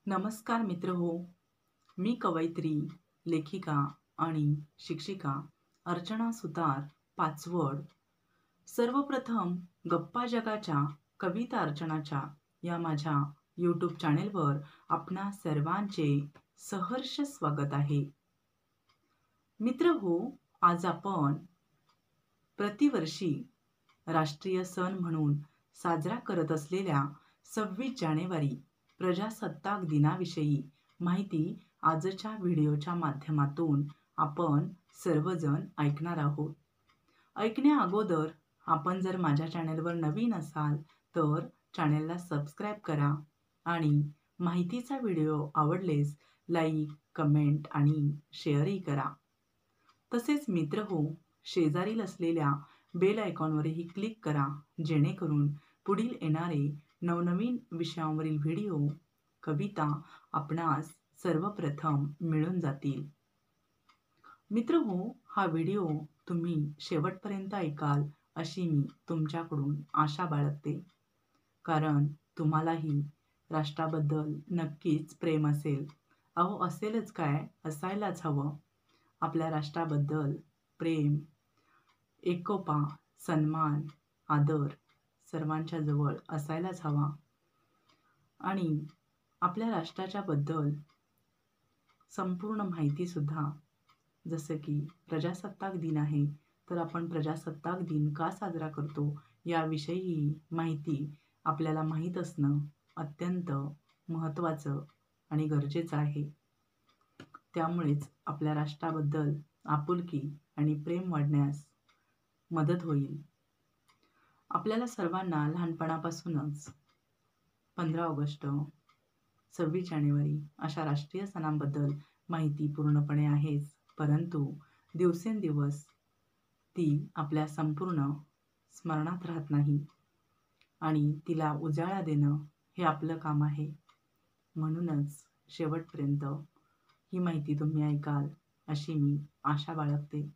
नमस्कार मित्र हो. मी कवयित्री, लेखिका आणि शिक्षिका अर्चना सुतार पाचवड. सर्वप्रथम गप्पा जगाच्या कविता अर्चनाच्या या माझ्या यूट्यूब चॅनेलवर आपणा सर्वांचे सहर्ष स्वागत आहे. मित्र हो, आज आपण प्रतिवर्षी राष्ट्रीय सण म्हणून साजरा करत असलेल्या 26 जानेवारी प्रजासत्ताक दिनाविषयी माहिती आजच्या व्हिडिओच्या माध्यमातून आपण सर्वजण ऐकणार आहोत. ऐकण्या अगोदर आपण जर माझ्या चॅनेलवर नवीन असाल तर चॅनेलला सबस्क्राईब करा आणि माहितीचा व्हिडिओ आवडलेस लाईक, कमेंट आणि शेअरही करा. तसेच मित्र हो, शेजारील असलेल्या बेल आयकॉनवरही क्लिक करा, जेणेकरून पुढील येणारे नवनवीन विषयांवरील व्हिडिओ, कविता आपणास सर्वप्रथम मिळून जातील. मित्र हो, हा व्हिडिओ तुम्ही शेवटपर्यंत ऐकाल अशी मी तुमच्याकडून आशा बाळगते. कारण तुम्हालाही राष्ट्राबद्दल नक्कीच प्रेम असेल. अहो, असेलच काय, असायलाच हवं. आपल्या राष्ट्राबद्दल प्रेम, एकोपा, सन्मान, आदर सर्वांच्या जवळ असायलाच हवा. आणि आपल्या राष्ट्राच्या बद्दल संपूर्ण माहिती सुद्धा, जसं की प्रजासत्ताक दिन आहे, तर आपण प्रजासत्ताक दिन का साजरा करतो याविषयी माहिती आपल्याला माहीत असणं अत्यंत महत्त्वाचं आणि गरजेचं आहे. त्यामुळेच आपल्या राष्ट्राबद्दल आपुलकी आणि प्रेम वाढण्यास मदत होईल. आपल्याला सर्वांना लहानपणापासूनच 15 ऑगस्ट, 26 जानेवारी अशा राष्ट्रीय सणांबद्दल माहिती पूर्णपणे आहेच, परंतु दिवसेंदिवस ती आपल्या संपूर्ण स्मरणात राहत नाही आणि तिला उजाळा देणं हे आपलं काम आहे. म्हणूनच शेवटपर्यंत ही माहिती तुम्ही ऐकाल अशी मी आशा बाळगते.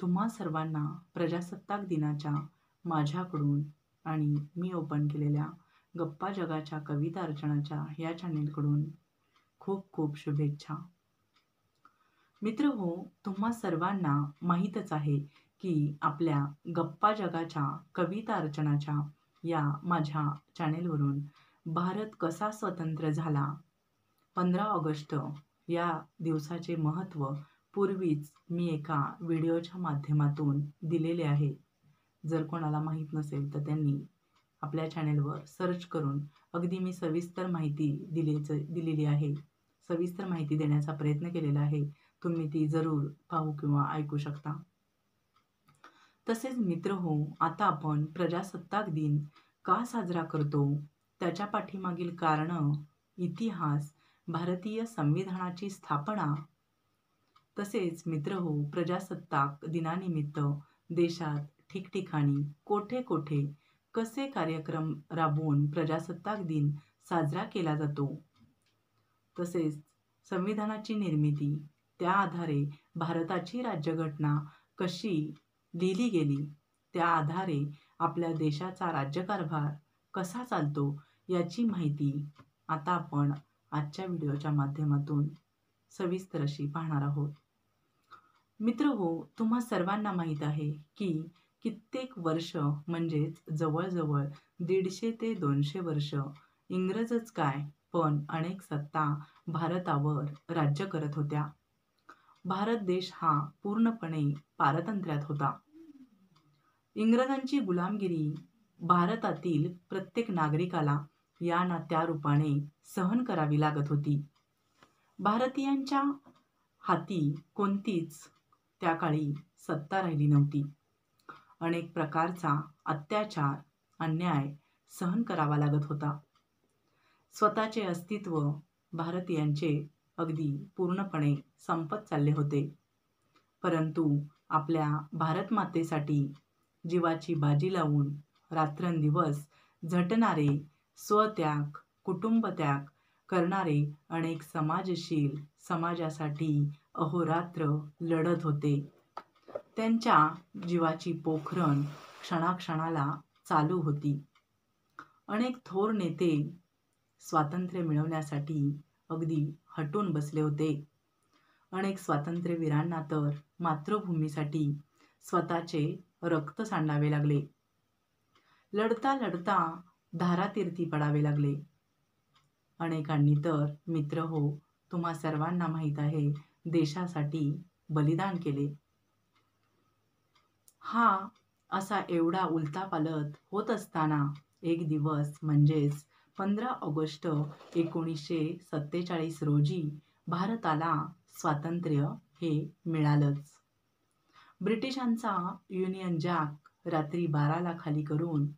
तुम्हा सर्वांना प्रजासत्ताक दिनाच्या माझ्याकडून आणि मी ओपन केलेल्या गप्पा जगाच्या कविता अर्चनाच्या या चॅनेलकडून खूप खूप शुभेच्छा. मित्र हो, तुम्हा सर्वांना माहीतच आहे की आपल्या गप्पा जगाच्या कविता अर्चनाच्या या माझ्या चॅनेलवरून भारत कसा स्वतंत्र झाला, 15 ऑगस्ट या दिवसाचे महत्त्व पूर्वीच मी एका व्हिडिओच्या माध्यमातून दिलेले आहे. जर कोणाला माहीत नसेल तर त्यांनी आपल्या चॅनेलवर सर्च करून अगदी मी सविस्तर माहिती दिलेली आहे. सविस्तर माहिती देण्याचा प्रयत्न केलेला आहे. तुम्ही ती जरूर पाहू किंवा ऐकू शकता. तसेच मित्र हो, आता आपण प्रजासत्ताक दिन का साजरा करतो, त्याच्या पाठीमागील कारणं, इतिहास, भारतीय संविधानाची स्थापना, तसेच मित्र हो, प्रजासत्ताक दिनानिमित्त देशात ठिकठिकाणी कोठे कोठे कसे कार्यक्रम राबवून प्रजासत्ताक दिन साजरा केला जातो, तसेच संविधानाची निर्मिती, त्या आधारे भारताची राज्यघटना कशी लिहिली गेली, त्या आधारे आपल्या देशाचा राज्यकारभार कसा चालतो याची माहिती आता आपण आजच्या व्हिडिओच्या माध्यमातून सविस्तर अशी पाहणार आहोत. मित्र हो, तुम्हा सर्वांना माहीत आहे की कित्येक वर्ष म्हणजेच जवळजवळ 150 ते 200 वर्ष इंग्रजच काय पण अनेक सत्ता भारतावर राज्य करत होत्या. भारत देश हा पूर्णपणे पारतंत्र्यात होता. इंग्रजांची गुलामगिरी भारतातील प्रत्येक नागरिकाला या ना त्या रूपाने सहन करावी लागत होती. भारतीयांच्या हाती कोणतीच त्या काळी सत्ता राहिली नव्हती. अनेक प्रकारचा अत्याचार, अन्याय सहन करावा लागत होता. स्वतःचे अस्तित्व भारतीयांचे अगदी पूर्णपणे संपत चालले होते. परंतु आपल्या भारत मातेसाठी जीवाची बाजी लावून रात्रंदिवस झटणारे, स्वत्याग, कुटुंबत्याग करणारे अनेक समाजशील समाजासाठी अहोरात्र लढत होते. त्यांच्या जीवाची पोखरण क्षणाक्षणाला चालू होती. अनेक थोर नेते स्वातंत्र्य मिळवण्यासाठी अगदी हटून बसले होते. अनेक स्वातंत्र्यवीरांना तर मातृभूमीसाठी स्वतःचे रक्त सांडावे लागले. लढता लढता धारातीर्थी पडावे लागले. अनेकांनी तर मित्र हो, तुम्हा सर्वांना माहीत आहे, देशासाठी बलिदान केले. हा असा एवढा उलथापालथ होत असताना एक दिवस म्हणजेच 15 ऑगस्ट 1947 रोजी भारताला स्वातंत्र्य हे मिळालंच. ब्रिटिशांचा युनियन जॅक रात्री 12ला खाली करून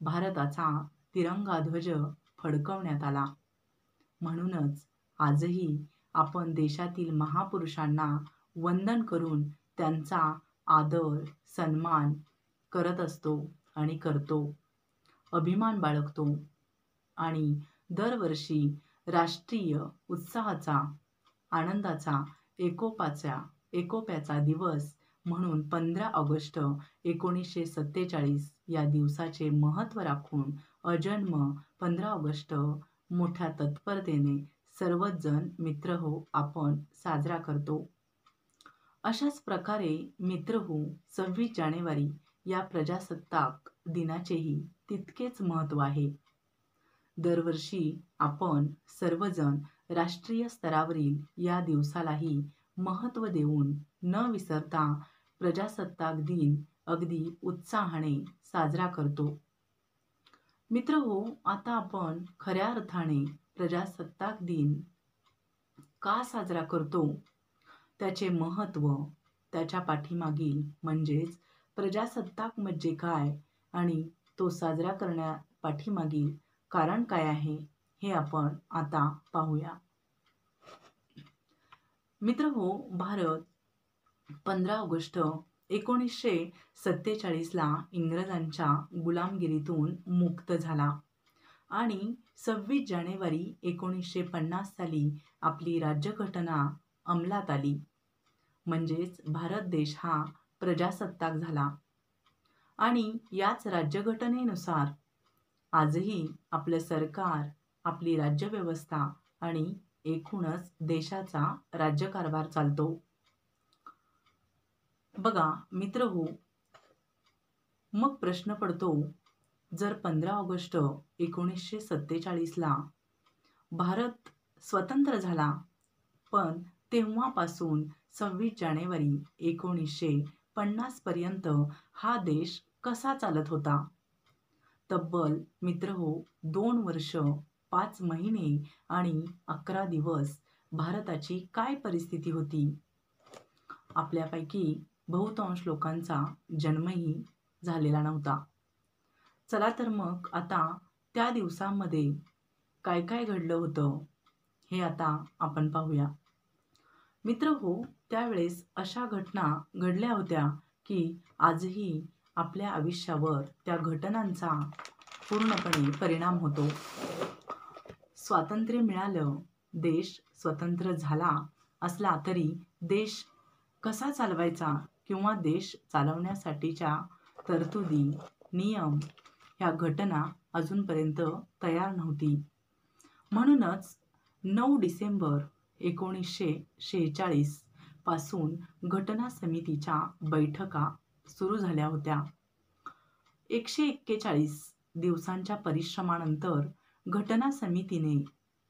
भारताचा तिरंगा ध्वज फडकवण्यात आला. म्हणूनच आजही आपण देशातील महापुरुषांना वंदन करून त्यांचा आदर सन्मान करत असतो आणि करतो, अभिमान बाळगतो आणि दरवर्षी राष्ट्रीय उत्साहाचा, आनंदाचा, एकोप्याचा दिवस म्हणून 15 ऑगस्ट 1947 या दिवसाचे महत्त्व राखून अजन्म 15 ऑगस्ट मोठ्या तत्परतेने सर्वच जण मित्र हो आपण साजरा करतो. अशाच प्रकारे मित्र हो 26 जानेवारी या प्रजासत्ताक दिनाचेही तितकेच महत्त्व आहे. दरवर्षी आपण सर्वजण राष्ट्रीय स्तरावरील या दिवसालाही महत्त्व देऊन न विसरता प्रजासत्ताक दिन अगदी उत्साहाने साजरा करतो. मित्र हो, आता आपण खऱ्या अर्थाने प्रजासत्ताक दिन का साजरा करतो, त्याचे महत्त्व, त्याच्या पाठीमागील म्हणजेच प्रजासत्ताक म्हणजे काय आणि तो साजरा करण्यापाठीमागील कारण काय आहे, हे आपण आता पाहूया. मित्र हो, भारत 15 ऑगस्ट 1947ला इंग्रजांच्या गुलामगिरीतून मुक्त झाला आणि 26 जानेवारी 1950 साली आपली राज्यघटना अंमलात आली. म्हणजेच भारत देश हा प्रजासत्ताक झाला आणि याच राज्यघटनेनुसार आजही आपलं सरकार, आपली राज्यव्यवस्था आणि एकूणच देशाचा राज्यकारभार चालतो. बघा मित्र हो, मग प्रश्न पडतो, जर 15 ऑगस्ट 1947ला भारत स्वतंत्र झाला, पण तेव्हापासून 26 जानेवारी 1950 पर्यंत हा देश कसा चालत होता? तब्बल मित्र हो 2 वर्ष 5 महिने आणि 11 दिवस भारताची काय परिस्थिती होती? आपल्यापैकी बहुतांश लोकांचा जन्मही झालेला नव्हता. चला तर मग आता त्या दिवसामध्ये काय काय घडलं होतं हे आता आपण पाहूया. मित्र हो, त्यावेळेस अशा घटना घडल्या होत्या की आजही आपल्या आयुष्यावर त्या घटनांचा पूर्णपणे परिणाम होतो. स्वातंत्र्य मिळालं, देश स्वतंत्र झाला असला तरी देश कसा चालवायचा किंवा देश चालवण्यासाठीच्या तरतुदी, नियम, ह्या घटना अजूनपर्यंत तयार नव्हती. म्हणूनच 9 डिसेंबर 1946 पासून घटना समितीच्या बैठका सुरू झाल्या होत्या. 141 दिवसांच्या परिश्रमानंतर घटना समितीने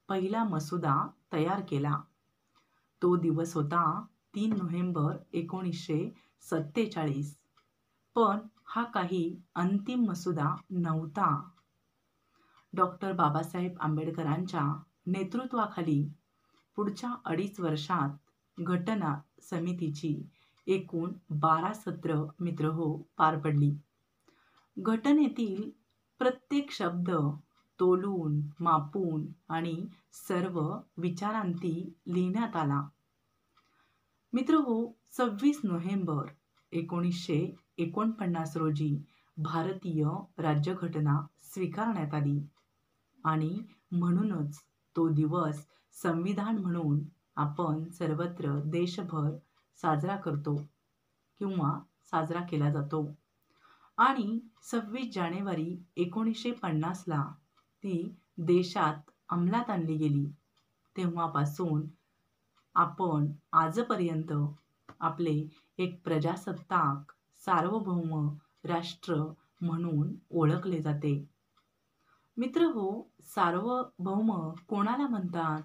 पहिला मसुदा तयार केला. तो दिवस होता 3 नोव्हेंबर 1947. पण हा काही अंतिम मसुदा नव्हता. डॉक्टर बाबासाहेब आंबेडकरांच्या नेतृत्वाखाली पुढच्या 2.5 वर्षात घटना समितीची एकूण 12 सत्र मित्र हो पार पडली. घटनेतील प्रत्येक शब्द तोलून, मापून आणि सर्व विचारांती लिहिण्यात आला. मित्र हो 26 नोव्हेंबर 1949 रोजी भारतीय राज्यघटना स्वीकारण्यात आली आणि म्हणूनच तो दिवस संविधान म्हणून आपण सर्वत्र देशभर साजरा करतो किंवा साजरा केला जातो. आणि 26 जानेवारी 1950ला ती देशात अंमलात आणली गेली तेव्हापासून आपण आजपर्यंत आपले एक प्रजासत्ताक सार्वभौम राष्ट्र म्हणून ओळखले जाते. मित्रहो, सार्वभौम कोणाला म्हणतात?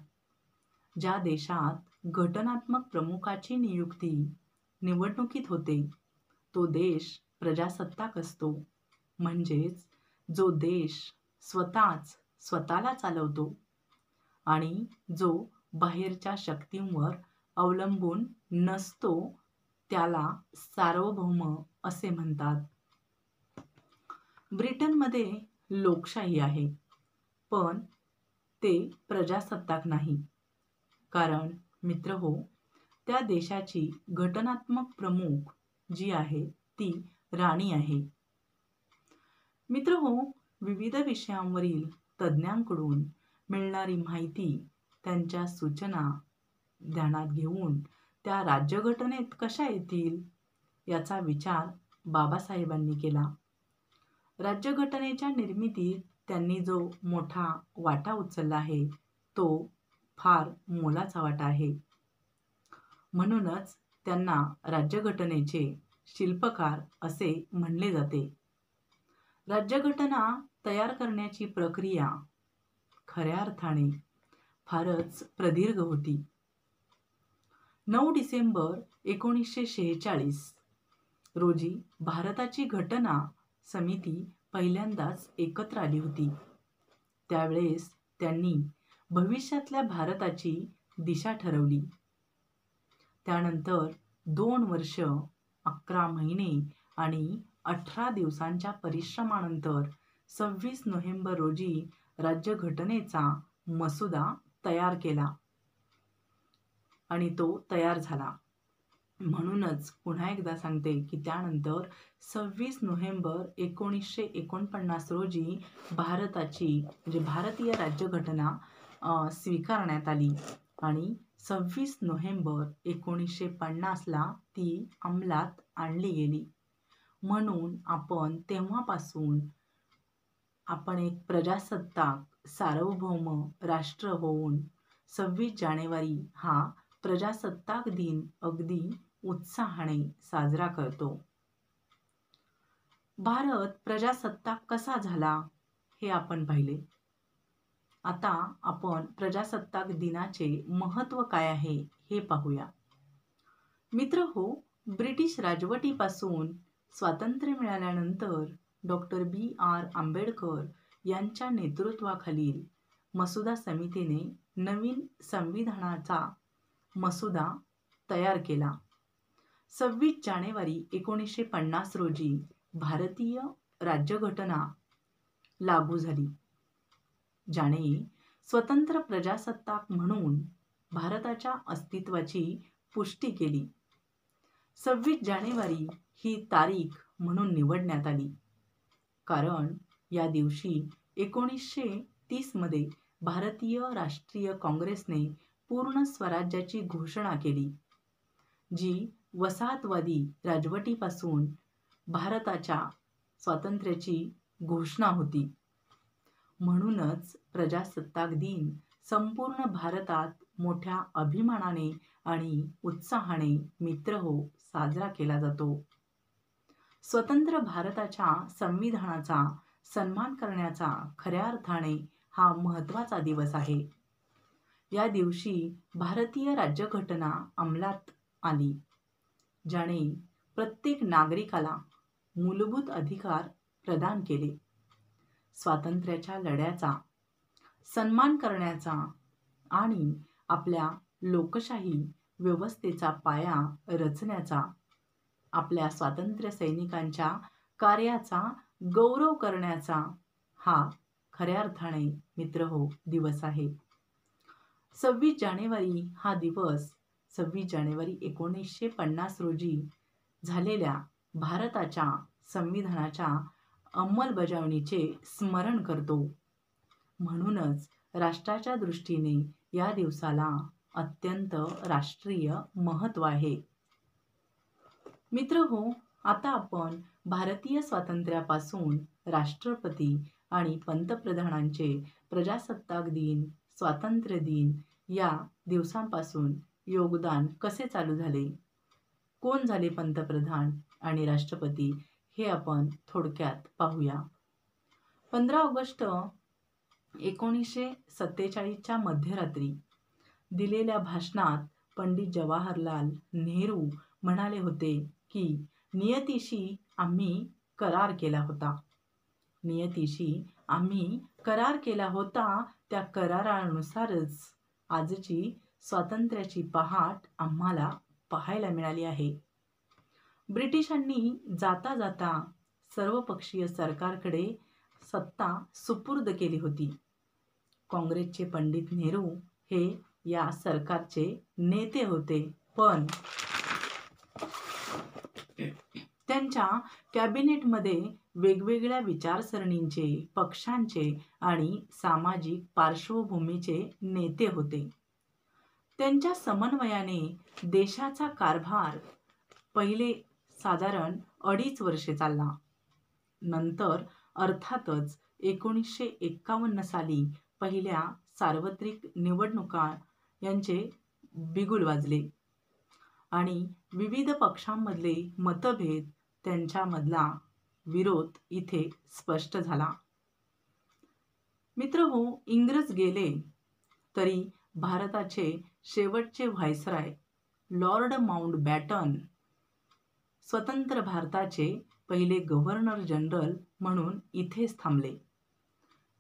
ज्या देशात घटनात्मक प्रमुखाची नियुक्ती निवडणुकीत होते तो देश प्रजासत्ताक असतो. म्हणजेच जो देश स्वतःला चालवतो आणि जो बाहेरच्या शक्तींवर अवलंबून नसतो त्याला सार्वभौम असे म्हणतात. ब्रिटनमध्ये लोकशाही आहे, पण ते प्रजासत्ताक नाही. कारण मित्रहो, त्या देशाची घटनात्मक प्रमुख जी आहे ती राणी आहे. मित्रहो, विविध विषयांवरील तज्ज्ञांकडून मिळणारी माहिती, त्यांच्या सूचना ध्यानात घेऊन त्या राज्यघटनेत कशा येतील याचा विचार बाबासाहेबांनी केला. राज्यघटनेच्या निर्मितीत त्यांनी जो मोठा वाटा उचलला आहे तो फार मोलाचा वाटा आहे. म्हणूनच त्यांना राज्यघटनेचे शिल्पकार असे म्हणले जाते. राज्यघटना तयार करण्याची प्रक्रिया खऱ्या अर्थाने फारच प्रदीर्घ होती. 9 डिसेंबर 1946 रोजी भारताची घटना समिती पहिल्यांदाच एकत्र आली होती. त्यावेळेस त्यांनी भविष्यातल्या भारताची दिशा ठरवली. त्यानंतर 2 वर्ष 11 महिने आणि 18 दिवसांच्या परिश्रमानंतर 26 नोव्हेंबर रोजी राज्यघटनेचा मसुदा तयार केला आणि तो तयार झाला. म्हणूनच पुन्हा एकदा सांगते की त्यानंतर 26 नोव्हेंबर 1949 रोजी भारताची म्हणजे भारतीय राज्यघटना स्वीकारण्यात आली आणि 26 नोव्हेंबर 1950ला ती अंमलात आणली गेली. म्हणून आपण तेव्हापासून आपण एक प्रजासत्ताक सार्वभौम राष्ट्र होऊन 26 जानेवारी हा प्रजासत्ताक दिन अगदी उत्साहाने साजरा करतो. भारत प्रजासत्ताक कसा झाला हे आपण पाहिले. आता आपण प्रजासत्ताक दिनाचे महत्त्व काय आहे हे पाहूया. मित्रहो, ब्रिटिश राजवटीपासून स्वातंत्र्य मिळाल्यानंतर डॉक्टर B.R. आंबेडकर यांच्या नेतृत्वाखालील मसुदा समितीने नवीन संविधानाचा मसुदा तयार केला. 26 जानेवारी 1950 रोजी भारतीय राज्यघटना लागू झाली, ज्याने स्वतंत्र प्रजासत्ताक म्हणून भारताच्या अस्तित्वाची पुष्टी केली. 26 जानेवारी ही तारीख म्हणून निवडण्यात आली कारण या दिवशी 1930 मध्ये भारतीय राष्ट्रीय काँग्रेसने पूर्ण स्वराज्याची घोषणा केली, जी वसाहतवादी राजवटीपासून भारताच्या स्वातंत्र्याची घोषणा होती. म्हणूनच प्रजासत्ताक दिन संपूर्ण भारतात मोठ्या अभिमानाने आणि उत्साहाने मित्रहो साजरा केला जातो. स्वतंत्र भारताच्या संविधानाचा सन्मान करण्याचा खऱ्या अर्थाने हा महत्त्वाचा दिवस आहे. या दिवशी भारतीय राज्यघटना अंमलात आली, ज्याने प्रत्येक नागरिकाला मूलभूत अधिकार प्रदान केले. स्वातंत्र्याच्या लढ्याचा सन्मान करण्याचा आणि आपल्या लोकशाही व्यवस्थेचा पाया रचण्याचा, आपल्या स्वातंत्र्य सैनिकांच्या कार्याचा गौरव करण्याचा हा खऱ्या अर्थाने मित्रहो दिवस आहे. 26 जानेवारी हा दिवस 26 जानेवारी 1950 रोजी झालेल्या भारताच्या संविधानाच्या अंमलबजावणीचे स्मरण करतो. म्हणूनच राष्ट्राच्या दृष्टीने या दिवसाला अत्यंत राष्ट्रीय महत्त्व आहे. मित्रहो, आता आपण भारतीय स्वातंत्र्यापासून राष्ट्रपती आणि पंतप्रधानांचे प्रजासत्ताक दिन, स्वातंत्र्य दिन या दिवसांपासून योगदान कसे चालू झाले, कोण झाले पंतप्रधान आणि राष्ट्रपती हे आपण थोडक्यात पाहूया. 15 ऑगस्ट 1947च्या मध्यरात्री दिलेल्या भाषणात पंडित जवाहरलाल नेहरू म्हणाले होते की नियतीशी आम्ही करार केला होता. नियतीशी आम्ही करार केला होता, त्या करारानुसारच आजची स्वातंत्र्याची पहाट आम्हाला पाहायला मिळाली आहे. ब्रिटिशांनी जाता जाता सर्वपक्षीय सरकारकडे सत्ता सुपूर्द केली होती. काँग्रेसचे पंडित नेहरू हे या सरकारचे नेते होते, पण त्यांच्या कॅबिनेटमध्ये वेगवेगळ्या विचारसरणींचे, पक्षांचे आणि सामाजिक पार्श्वभूमीचे नेते होते. त्यांच्या समन्वयाने देशाचा कारभार पहिले साधारण 2.5 वर्षे चालला. नंतर अर्थातच 1951 साली पहिल्या सार्वत्रिक निवडणुका यांचे बिगुल वाजले आणि विविध पक्षांमधले मतभेद, त्यांच्यामधला विरोध इथे स्पष्ट झाला. मित्रहो, इंग्रज गेले तरी भारताचे शेवटचे व्हायसराय लॉर्ड माउंटबॅटन स्वतंत्र भारताचे पहिले गव्हर्नर जनरल म्हणून इथेच थांबले.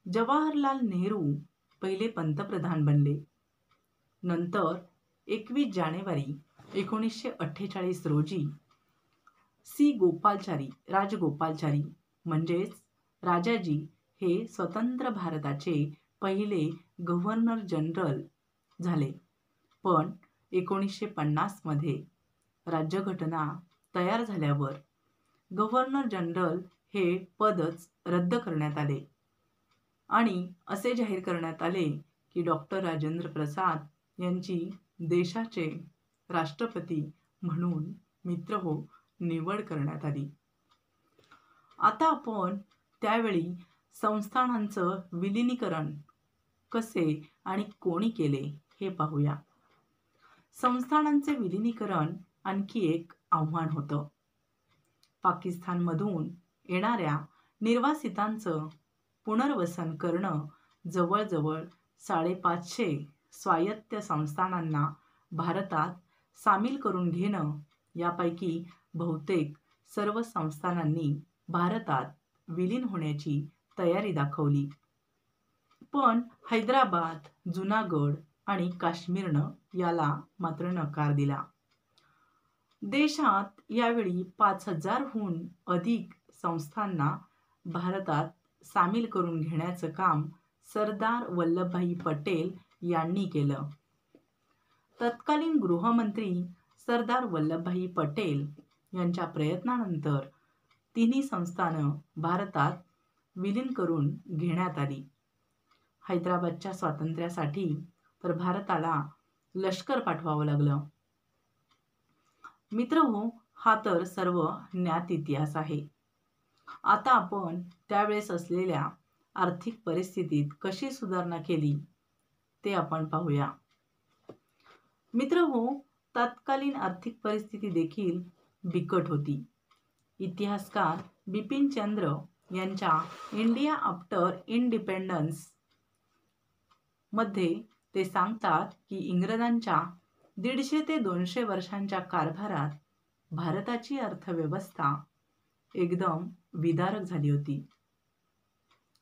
जवाहरलाल नेहरू पहिले पंतप्रधान बनले. नंतर 21 जानेवारी 1948 रोजी राजगोपालचारी म्हणजेच राजाजी हे स्वतंत्र भारताचे पहिले गव्हर्नर जनरल झाले. पण 1950 मध्ये राज्यघटना तयार झाल्यावर गव्हर्नर जनरल हे पदच रद्द करण्यात आले आणि असे जाहीर करण्यात आले की डॉक्टर राजेंद्र प्रसाद यांची देशाचे राष्ट्रपती म्हणून मित्रहो निवड करण्यात आली. आता आपण त्यावेळी संस्थानांचं विलिनीकरण कसे आणि कोणी केले हे पाहूया. संस्थानांचे विलिनीकरण आणखी एक आव्हान होतं. पाकिस्तानमधून येणाऱ्या निर्वासितांचं पुनर्वसन करणं जवळजवळ 550 स्वायत्त संस्थानांना भारतात सामील करून घेणं, यापैकी बहुतेक सर्व संस्थानांनी भारतात विलीन होण्याची तयारी दाखवली. पण हैदराबाद, जुनागड आणि काश्मीरनं याला मात्र नकार दिला. देशात यावेळी 5000हून अधिक संस्थांना भारतात सामील करून घेण्याचं काम सरदार वल्लभभाई पटेल यांनी केलं. तत्कालीन गृहमंत्री सरदार वल्लभभाई पटेल यांच्या प्रयत्नानंतर तिन्ही संस्थानं भारतात विलीन करून घेण्यात आली. हैदराबादच्या स्वातंत्र्यासाठी तर भारताला लष्कर पाठवावं लागलं. मित्रहो, हा तर सर्व ज्ञात इतिहास आहे. आता आपण त्यावेळेस असलेल्या आर्थिक परिस्थितीत कशी सुधारणा केली ते आपण पाहूया. मित्रहो, तत्कालीन आर्थिक परिस्थिती देखील बिकट होती. इतिहासकार बिपिनचंद्र यांच्या इंडिया आफ्टर इंडिपेंडन्स मध्ये ते सांगतात की इंग्रजांच्या 150 ते 200 वर्षांच्या कारभारात भारताची अर्थव्यवस्था एकदम विदारक झाली होती.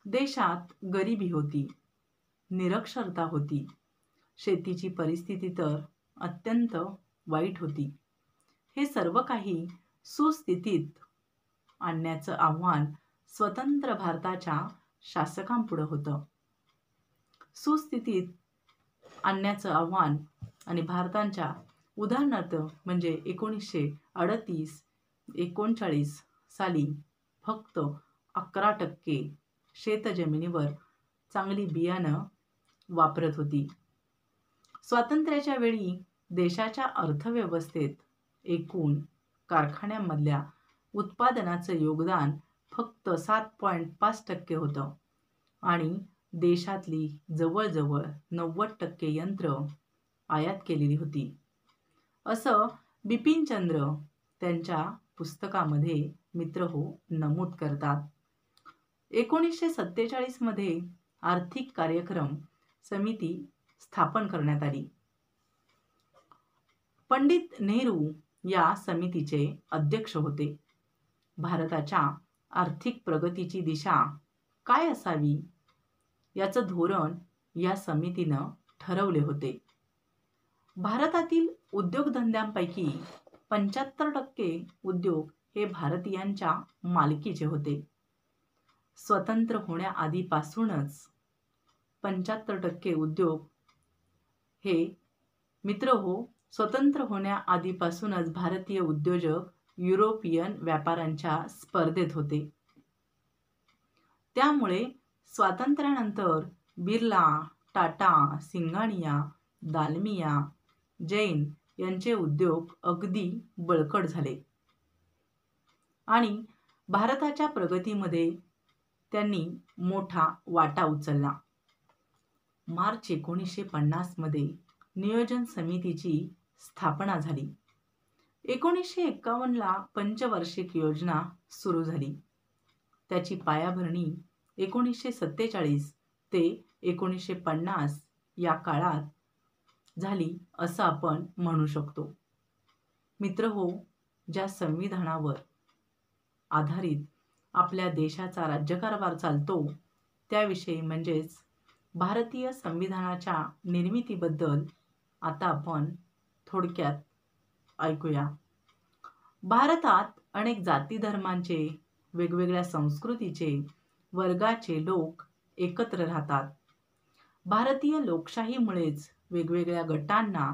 देशात गरिबी होती, निरक्षरता होती, शेतीची परिस्थिती तर अत्यंत वाईट होती. हे सर्व काही सुस्थितीत आणण्याचं आव्हान स्वतंत्र भारताच्या शासकांपुढे होतं. सुस्थितीत आणण्याचं आव्हान आणि भारताच्या उदाहरणार्थ म्हणजे 1938-39 साली फक्त 11% शेतजमिनीवर चांगली बियाणं वापरत होती. स्वातंत्र्याच्या वेळी देशाच्या अर्थव्यवस्थेत एकूण कारखान्यांमधल्या उत्पादनाचं योगदान फक्त 7.5% होतं. आणि देशातली जवळजवळ 90% यंत्र आयात केलेली होती, असं बिपिनचंद्र त्यांच्या पुस्तकामध्ये मित्रहो नमूद करतात. 1947 मध्ये आर्थिक कार्यक्रम समिती स्थापन करण्यात आली. पंडित नेहरू या समितीचे अध्यक्ष होते. भारताच्या आर्थिक प्रगतीची दिशा काय असावी याचं धोरण या समितीनं ठरवले होते. भारतातील उद्योगधंद्यांपैकी 75% उद्योग हे भारतीयांच्या मालकीचे होते. स्वतंत्र होण्याआधीपासूनच 75% उद्योग हे मित्रहो स्वतंत्र होण्याआधीपासूनच भारतीय उद्योजक युरोपियन व्यापाऱ्यांच्या स्पर्धेत होते. त्यामुळे स्वातंत्र्यानंतर बिर्ला, टाटा, सिंगानिया, दालमिया, जैन यांचे उद्योग अगदी बळकट झाले आणि भारताच्या प्रगतीमध्ये त्यांनी मोठा वाटा उचलला. मार्च 1950 मध्ये नियोजन समितीची स्थापना झाली. 1951 ला पंचवार्षिक योजना सुरू झाली. त्याची पायाभरणी 1947 ते 1950 या काळात झाली असं आपण म्हणू शकतो. मित्रहो, ज्या संविधानावर आधारित आपल्या देशाचा राज्यकारभार चालतो त्याविषयी म्हणजेच भारतीय संविधानाच्या निर्मितीबद्दल आता आपण थोडक्यात ऐकूया. भारतात अनेक जाती धर्मांचे, वेगवेगळ्या संस्कृतीचे, वर्गाचे लोक एकत्र राहतात. भारतीय लोकशाहीमुळेच वेगवेगळ्या गटांना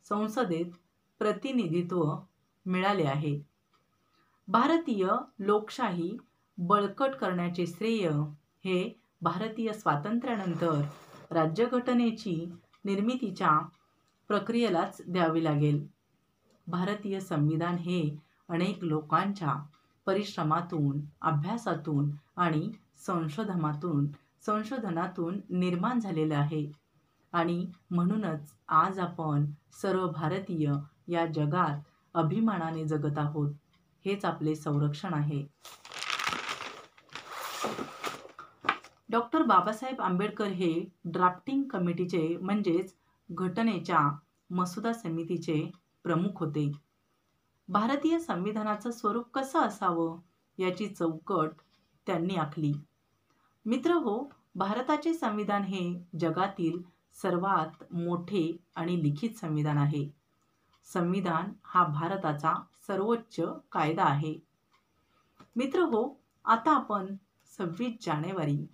संसदेत प्रतिनिधित्व मिळाले आहे. भारतीय लोकशाही बळकट करण्याचे श्रेय हे भारतीय स्वातंत्र्यानंतर राज्यघटनेची निर्मितीच्या प्रक्रियेलाच द्यावे लागेल. भारतीय संविधान हे अनेक लोकांच्या परिश्रमातून, अभ्यासातून आणि संशोधनातून निर्माण झालेलं आहे आणि म्हणूनच आज आपण सर्व भारतीय या जगात अभिमानाने जगत आहोत. हेच आपले संरक्षण आहे. डॉक्टर बाबासाहेब आंबेडकर हे ड्राफ्टिंग कमिटीचे म्हणजेच घटनेच्या मसुदा समितीचे प्रमुख होते. भारतीय संविधानाचं स्वरूप कसं असावं याची चौकट त्यांनी आखली. मित्रहो, भारताचे संविधान हे जगातील सर्वात मोठे आणि लिखित संविधान आहे. संविधान हा भारताचा सर्वोच्च कायदा आहे. मित्रहो, आता आपण 26 जानेवारी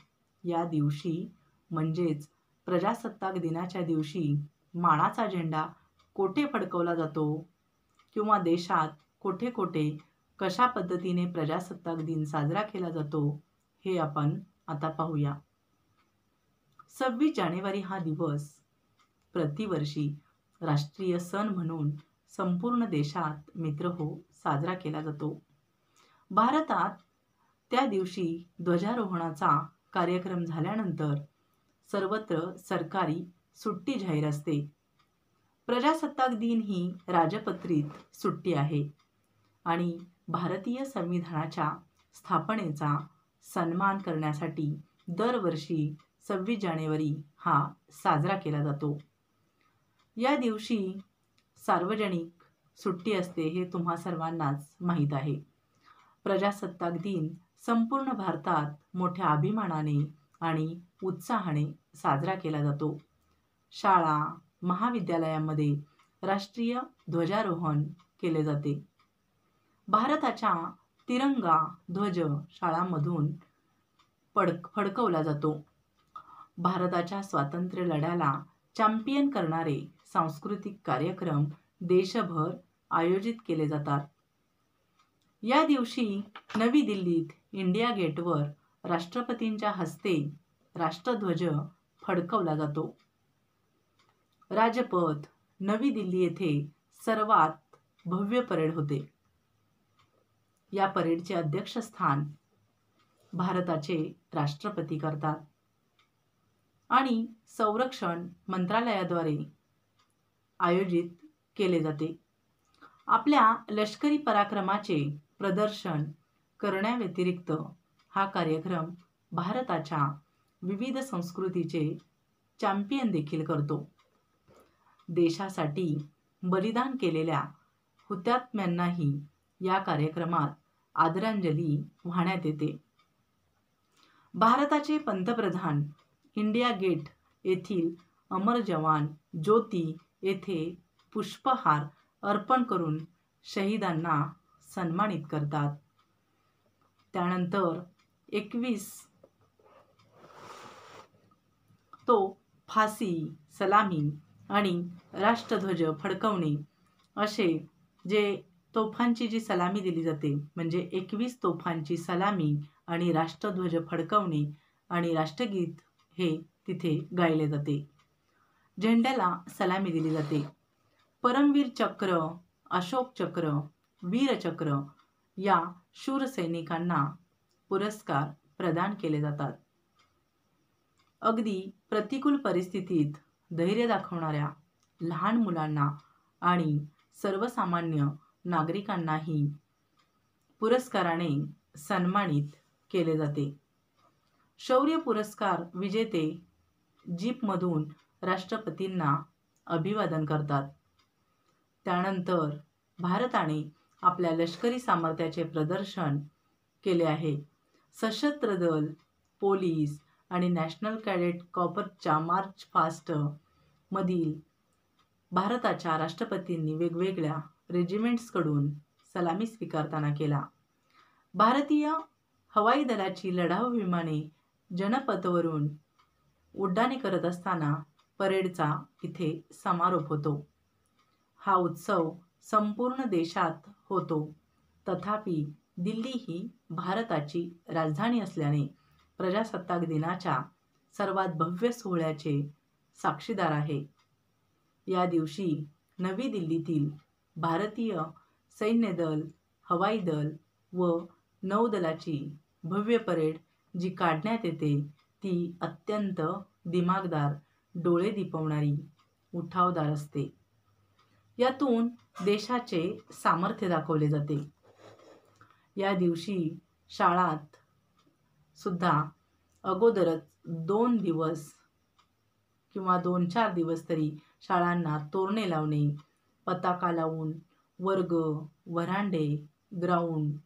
या दिवशी म्हणजेच प्रजासत्ताक दिनाच्या दिवशी मानाचा झेंडा कोठे फडकवला जातो किंवा देशात कोठे कोठे कशा पद्धतीने प्रजासत्ताक दिन साजरा केला जातो हे आपण आता पाहूया. 26 जानेवारी हा दिवस प्रतिवर्षी राष्ट्रीय सण म्हणून संपूर्ण देशात मित्रहो साजरा केला जातो. भारतात त्या दिवशी ध्वजारोहणाचा कार्यक्रम झाल्यानंतर सर्वत्र सरकारी सुट्टी जाहीर असते. प्रजासत्ताक दिन ही राजपत्रित सुट्टी आहे आणि भारतीय संविधानाच्या स्थापनेचा सन्मान करण्यासाठी दरवर्षी 26 जानेवारी हा साजरा केला जातो. या दिवशी सार्वजनिक सुट्टी असते हे तुम्हा सर्वांनाच माहीत आहे. प्रजासत्ताक दिन संपूर्ण भारतात मोठ्या अभिमानाने आणि उत्साहाने साजरा केला जातो. शाळा, महाविद्यालयामध्ये राष्ट्रीय ध्वजारोहण केले जाते. भारताचा तिरंगा ध्वज शाळांमधून फडकवला जातो. भारताच्या स्वातंत्र्य लढ्याला चॅम्पियन करणारे सांस्कृतिक कार्यक्रम देशभर आयोजित केले जातात. या दिवशी नवी दिल्लीत इंडिया गेटवर राष्ट्रपतींच्या हस्ते राष्ट्रध्वज फडकवला जातो. राजपथ नवी दिल्ली येथे सर्वात भव्य परेड होते. या परेडचे अध्यक्षस्थान भारताचे राष्ट्रपती करतात. आणि संरक्षण मंत्रालयाद्वारे आयोजित केले जाते. आपल्या लष्करी पराक्रमाचे प्रदर्शन करण्याव्यतिरिक्त हा कार्यक्रम भारताच्या विविध संस्कृतीचे चॅम्पियन देखील करतो. देशासाठी बलिदान केलेल्या हुतात्म्यांनाही या कार्यक्रमात आदरांजली वाहण्यात येते. भारताचे पंतप्रधान इंडिया गेट येथील अमर जवान ज्योती येथे पुष्पहार अर्पण करून शहीदांना सन्मानित करतात. त्यानंतर 21 तो फासी, सलामी आणि राष्ट्रध्वज फडकवणे असे जे तोफांची जी सलामी दिली जाते, म्हणजे 21 तोफांची सलामी आणि राष्ट्रध्वज फडकवणे आणि राष्ट्रगीत हे तिथे गायले जाते. झेंड्याला सलामी दिली जाते. परमवीर चक्र, अशोक चक्र, वीरचक्र या शूर सैनिकांना पुरस्कार प्रदान केले जातात. अगदी प्रतिकूल परिस्थितीत धैर्य दाखवणाऱ्या लहान मुलांना आणि सर्वसामान्य नागरिकांनाही पुरस्काराने सन्मानित केले जाते. शौर्य पुरस्कार विजेते जीपमधून राष्ट्रपतींना अभिवादन करतात. त्यानंतर भारताने आपल्या लष्करी सामर्थ्याचे प्रदर्शन केले आहे. सशस्त्र दल, पोलीस आणि नॅशनल कॅडेट कॉर्प्सच्या मार्च पास्ट मधील भारताच्या राष्ट्रपतींनी वेगवेगळ्या रेजिमेंट्सकडून सलामी स्वीकारताना केला. भारतीय हवाई दलाची लढाऊ विमाने जनपथवरून उड्डाणे करत असताना परेडचा इथे समारोप होतो. हा उत्सव संपूर्ण देशात होतो. तथापि दिल्ली ही भारताची राजधानी असल्याने प्रजासत्ताक दिनाच्या सर्वात भव्य सोहळ्याचे साक्षीदार आहे. या दिवशी नवी दिल्लीतील भारतीय सैन्य दल, हवाई दल व नौदलाची भव्य परेड जी काढण्यात येते ती अत्यंत दिमागदार, डोळे दिपवणारी, उठावदार असते. यातून देशाचे सामर्थ्य दाखवले जाते. या दिवशी शाळात सुद्धा अगोदरच 2 दिवस किंवा 2-4 दिवस तरी शाळांना तोरणे लावणे, पताका लावून वर्ग, व्हरांडे, ग्राउंड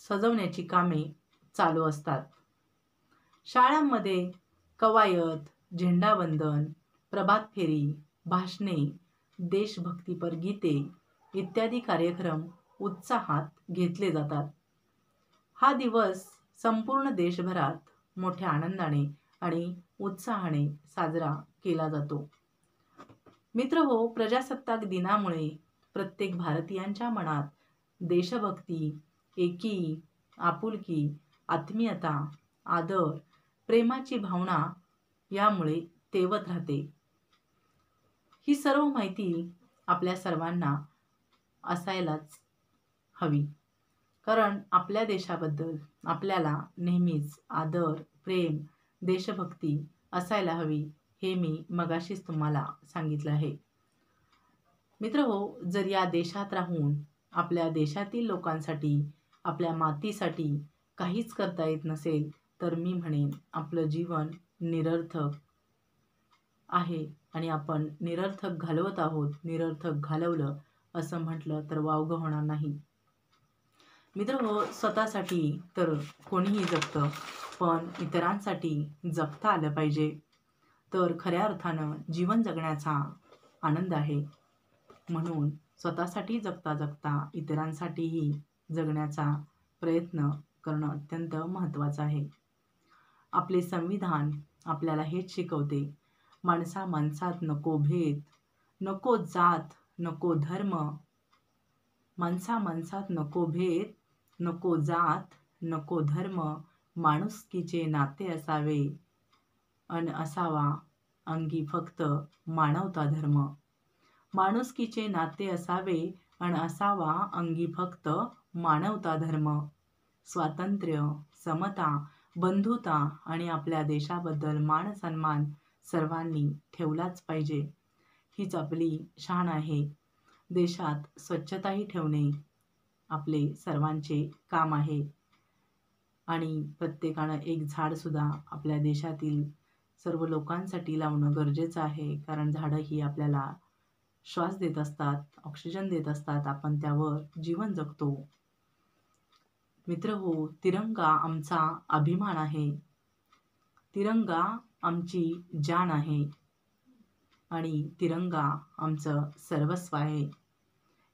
सजवण्याची कामे चालू असतात. शाळांमध्ये कवायत, झेंडावंदन, प्रभात फेरी, भाषणे, देशभक्तीपर गीते इत्यादी कार्यक्रम उत्साहात घेतले जातात. हा दिवस संपूर्ण देशभरात मोठ्या आनंदाने आणि उत्साहाने साजरा केला जातो. मित्रहो, प्रजासत्ताक दिनामुळे प्रत्येक भारतीयांच्या मनात देशभक्ती, एकी, आपुलकी, आत्मीयता, आदर, प्रेमाची भावना यामुळे तेवत राहते. ही सर्व माहिती आपल्या सर्वांना असायलाच हवी. कारण आपल्या देशाबद्दल आपल्याला नेहमीच आदर, प्रेम, देशभक्ती असायला हवी, हे मी मगाशीच तुम्हाला सांगितलं आहे. मित्रहो, जर या देशात राहून आपल्या देशातील लोकांसाठी, आपल्या मातीसाठी काहीच करता येत नसेल तर मी म्हणेन आपलं जीवन निरर्थक आहे आणि आपण निरर्थक घालवत आहोत. निरर्थक घालवलं असं म्हटलं तर वावगं होणार नाही. मित्रहो, स्वतःसाठी तर कोणीही जगतं, पण इतरांसाठी जगता आलं पाहिजे. तर खऱ्या अर्थानं जीवन जगण्याचा आनंद आहे. म्हणून स्वतःसाठी जगता जगता इतरांसाठीही जगण्याचा प्रयत्न करणं अत्यंत महत्त्वाचं आहे. आपले संविधान आपल्याला हेच शिकवते. माणसा माणसात नको भेद, नको जात, नको धर्म. माणसा माणसात नको भेद, नको जात, नको धर्म. माणुसकीचे नाते असावे अन असावा अंगी फक्त मानवता धर्म. माणुसकीचे नाते असावे अन असावा अंगी फक्त मानवता धर्म. स्वातंत्र्य, समता बंधुता आणि आपल्या देशाबद्दल मान सन्मान सर्वांनी ठेवलाच पाहिजे. हीच आपली शान आहे. देशात स्वच्छताही ठेवणे आपले सर्वांचे काम आहे. आणि प्रत्येकानं एक झाडसुद्धा आपल्या देशातील सर्व लोकांसाठी लावणं गरजेचं आहे. कारण झाडं ही आपल्याला श्वास देत असतात, ऑक्सिजन देत असतात. आपण त्यावर जीवन जगतो. मित्रहो, तिरंगा आमचा अभिमान आहे. तिरंगा आमची जान आहे आणि तिरंगा आमचं सर्वस्व आहे.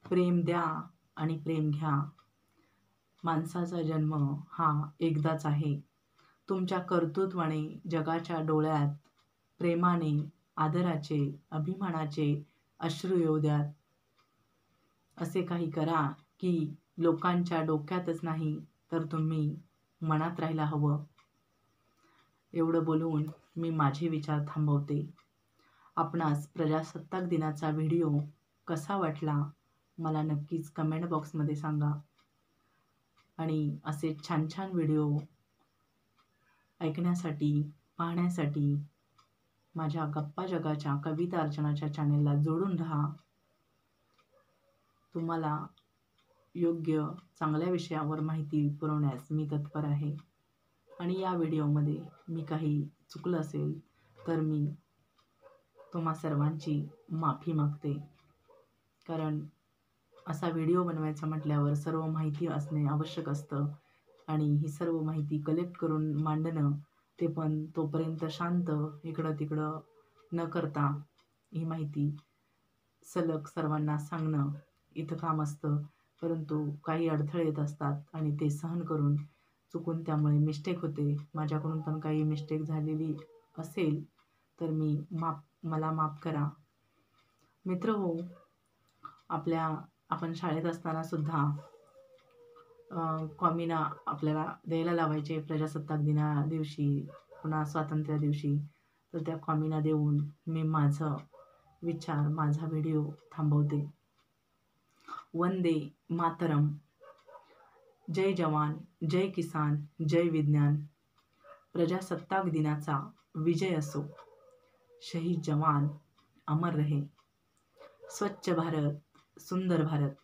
प्रेम द्या आणि प्रेम घ्या. माणसाचा जन्म हा एकदाच आहे. तुमच्या कर्तृत्वाने जगाच्या डोळ्यात प्रेमाने, आदराचे, अभिमानाचे अश्रू येऊ द्यात. असे काही करा की लोकांच्या डोक्यातच नाही तर तुम्ही मनात राहायला हवं. एवढं बोलून मी माझे विचार थांबवते. आपणास प्रजासत्ताक दिनाचा व्हिडिओ कसा वाटला मला नक्कीच कमेंट बॉक्समध्ये सांगा. आणि असे छान छान व्हिडिओ ऐकण्यासाठी, पाहण्यासाठी माझ्या गप्पा जगाच्या कविता अर्चनाच्या चॅनेलला जोडून राहा. तुम्हाला योग्य चांगल्या विषयावर माहिती पुरवण्यास मी तत्पर आहे. आणि या व्हिडिओमध्ये मी काही चुकलं असेल तर मी तुम्हा सर्वांची माफी मागते. कारण असा व्हिडिओ बनवायचा म्हटल्यावर सर्व माहिती असणे आवश्यक असतं आणि ही सर्व माहिती कलेक्ट करून मांडणं, ते पण तोपर्यंत शांत इकडं तिकडं न करता ही माहिती सलग सर्वांना सांगणं इथं काम असतं. परंतु काही अडथळे येत असतात आणि ते सहन करून चुकून त्यामुळे मिस्टेक होते. माझ्याकडून पण काही मिस्टेक झालेली असेल तर मला माफ करा. मित्रहो, आपण शाळेत असताना सुद्धा कॉमिना आपल्याला द्यायला लावायचे प्रजासत्ताक दिना दिवशी, पुन्हा स्वातंत्र्य दिवशी. तर त्या कॉमिना देऊन मी माझा व्हिडिओ थांबवते. वंदे मातरम. जय जवान, जय किसान, जय विज्ञान. प्रजासत्ताक दिनाचा विजय असो. शहीद जवान अमर रहे. स्वच्छ भारत, सुंदर भारत.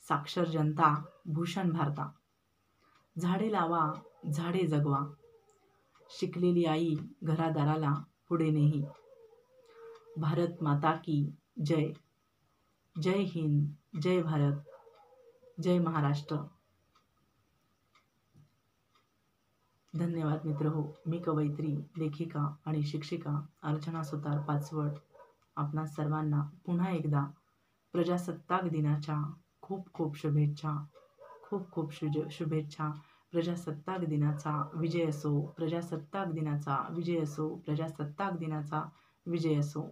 साक्षर जनता, भूषण भारता. झाडे लावा, झाडे जगवा. शिकलेली आई घरादाराला पुढे नेही. भारत माता की जय. जय हिंद, जय भारत, जय महाराष्ट्र. धन्यवाद मित्रहो. मी कवयित्री, लेखिका आणि शिक्षिका अर्चना सुतार पाचवड आपणा सर्वांना पुन्हा एकदा प्रजासत्ताक दिनाच्या खूप खूप शुभेच्छा. खूप खूप शुभेच्छा. प्रजासत्ताक दिनाचा विजय असो. प्रजासत्ताक दिनाचा विजय असो. प्रजासत्ताक दिनाचा विजय असो.